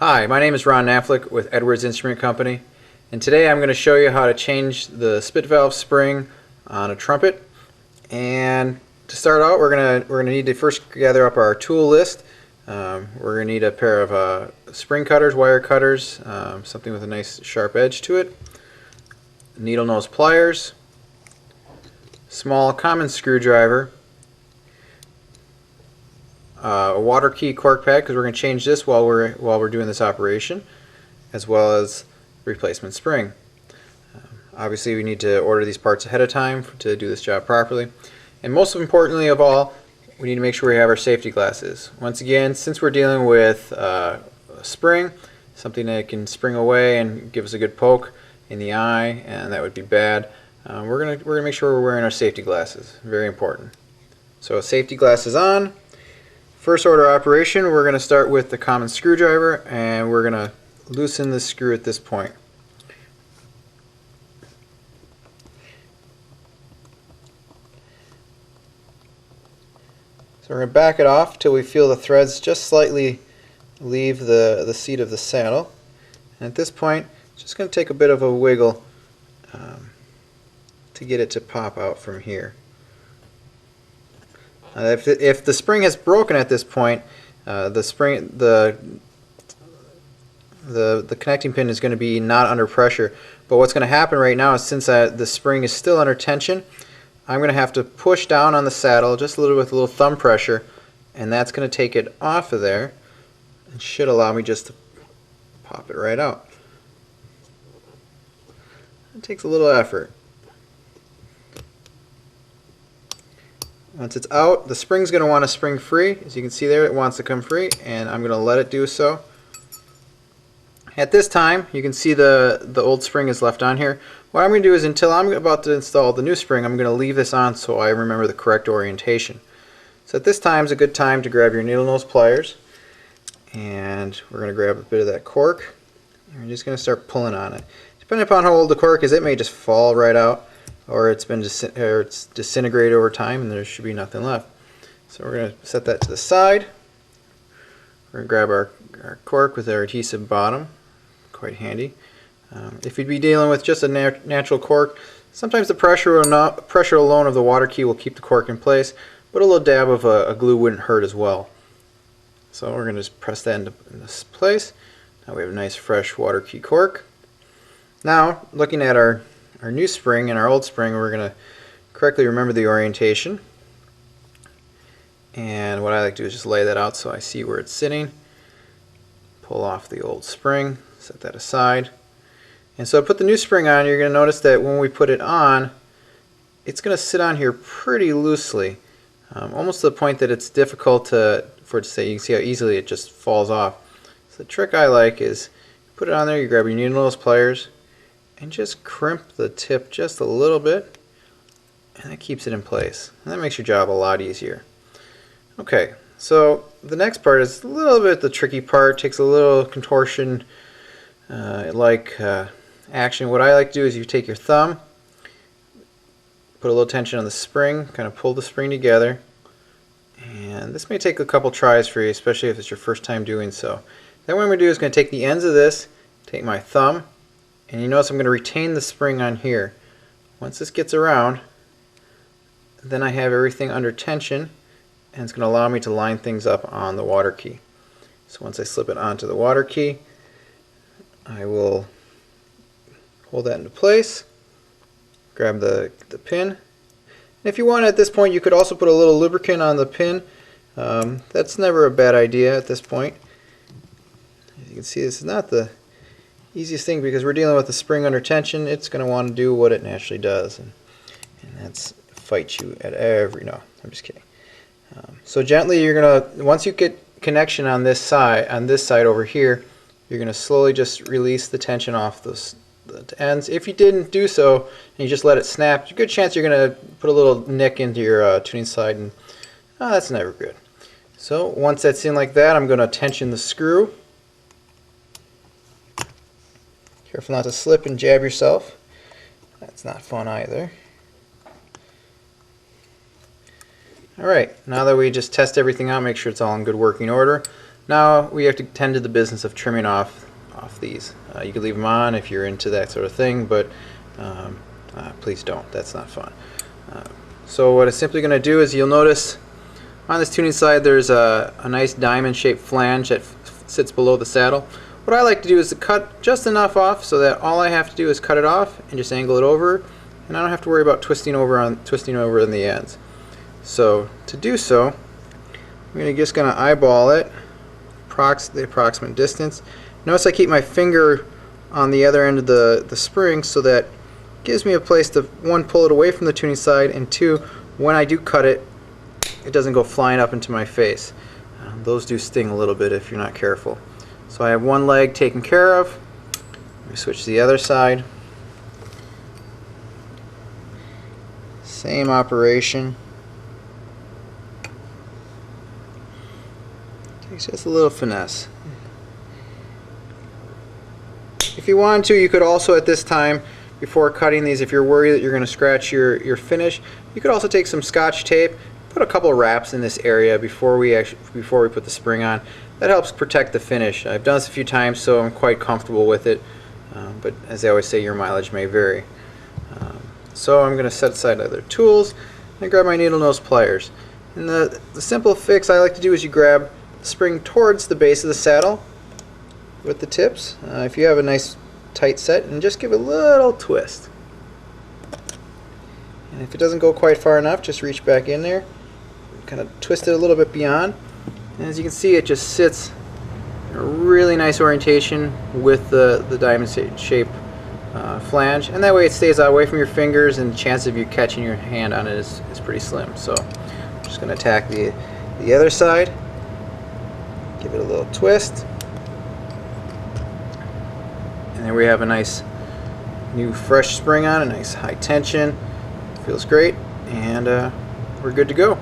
Hi, my name is Ron Knaflic with Edwards Instrument Company, and today I'm going to show you how to change the spit valve spring on a trumpet. And to start out, we're going to need to first gather up our tool list. We're going to need a pair of spring cutters, wire cutters, something with a nice sharp edge to it, needle nose pliers, small common screwdriver, a Waterkey cork pad because we're going to change this while we're doing this operation, as well as replacement spring. Obviously, we need to order these parts ahead of time to do this job properly. And most importantly of all, we need to make sure we have our safety glasses. Once again, since we're dealing with a spring, something that can spring away and give us a good poke in the eye, and that would be bad, we're gonna make sure we're wearing our safety glasses. Very important. So safety glasses on. First order operation, we're going to start with the common screwdriver, and we're going to loosen the screw at this point. So we're going to back it off till we feel the threads just slightly leave the seat of the saddle. And at this point, it's just going to take a bit of a wiggle to get it to pop out from here. If the spring has broken at this point, the connecting pin is going to be not under pressure. But what's going to happen right now is, since the spring is still under tension, I'm going to have to push down on the saddle just a little with a little thumb pressure, and that's going to take it off of there and should allow me just to pop it right out. It takes a little effort. Once it's out, the spring's going to want to spring free. As you can see there, it wants to come free, and I'm going to let it do so. At this time, you can see the old spring is left on here. What I'm going to do is, until I'm about to install the new spring, I'm going to leave this on so I remember the correct orientation. So at this time is a good time to grab your needle nose pliers, and we're going to grab a bit of that cork, and we're just going to start pulling on it. Depending upon how old the cork is, it may just fall right out, or it's disintegrated over time and there should be nothing left. So we're going to set that to the side. We're going to grab our cork with our adhesive bottom. Quite handy. If you'd be dealing with just a natural cork, sometimes the pressure alone of the Waterkey will keep the cork in place, but a little dab of a glue wouldn't hurt as well. So we're going to just press that into this place. Now we have a nice fresh Waterkey cork. Now, looking at our new spring and our old spring, we're going to correctly remember the orientation. And what I like to do is just lay that out so I see where it's sitting. Pull off the old spring, set that aside. And so put the new spring on. You're going to notice that when we put it on, it's going to sit on here pretty loosely, almost to the point that it's difficult for it to stay. You can see how easily it just falls off. So the trick I like is, put it on there, you grab your needle nose pliers, and just crimp the tip just a little bit, and that keeps it in place. And that makes your job a lot easier. Okay, so the next part is a little bit the tricky part. Takes a little contortion action. What I like to do is, you take your thumb, put a little tension on the spring, kind of pull the spring together, and this may take a couple tries for you, especially if it's your first time doing so. Then what I'm going to do is going to take the ends of this, take my thumb, and you notice I'm going to retain the spring on here. Once this gets around, then I have everything under tension, and it's going to allow me to line things up on the Waterkey. So once I slip it onto the Waterkey, I will hold that into place, grab the pin. And if you want, at this point, you could also put a little lubricant on the pin. That's never a bad idea at this point. As you can see, this is not the easiest thing because we're dealing with the spring under tension. It's going to want to do what it naturally does, and that's fight you at every... No, I'm just kidding. So gently, you're going to, once you get connection on this side over here, you're going to slowly just release the tension off the ends. If you didn't do so and you just let it snap, there's a good chance you're going to put a little nick into your tuning slide, and that's never good. So once that's in like that, I'm going to tension the screw. Careful not to slip and jab yourself. That's not fun either. Alright, now that we just test everything out, make sure it's all in good working order, Now we have to tend to the business of trimming off these. You can leave them on if you're into that sort of thing, but please don't. That's not fun. So what it's simply going to do is, you'll notice on this tuning slide there's a nice diamond shaped flange that sits below the saddle. What I like to do is to cut just enough off so that all I have to do is cut it off and just angle it over, and I don't have to worry about twisting over in the ends. So to do so, I'm just going to eyeball it, the approximate distance. Notice I keep my finger on the other end of the spring, so that it gives me a place to, one, pull it away from the tuning side, and two, when I do cut it, it doesn't go flying up into my face. Those do sting a little bit if you're not careful. So I have one leg taken care of. Let me switch to the other side. Same operation. Takes just a little finesse. If you want to, you could also at this time, before cutting these, if you're worried that you're going to scratch your finish, you could also take some Scotch tape, put a couple of wraps in this area before we put the spring on. That helps protect the finish. I've done this a few times, so I'm quite comfortable with it. But as I always say, your mileage may vary. So I'm going to set aside other tools and grab my needle nose pliers. And the simple fix I like to do is you grab the spring towards the base of the saddle with the tips, if you have a nice tight set, and just give it a little twist. And if it doesn't go quite far enough, just reach back in there, kind of twist it a little bit beyond. And as you can see, it just sits in a really nice orientation with the diamond shape flange, and that way it stays away from your fingers, and the chance of you catching your hand on it is pretty slim. So I'm just going to attack the other side, give it a little twist, and there we have a nice new fresh spring on, a nice high tension. Feels great, and we're good to go.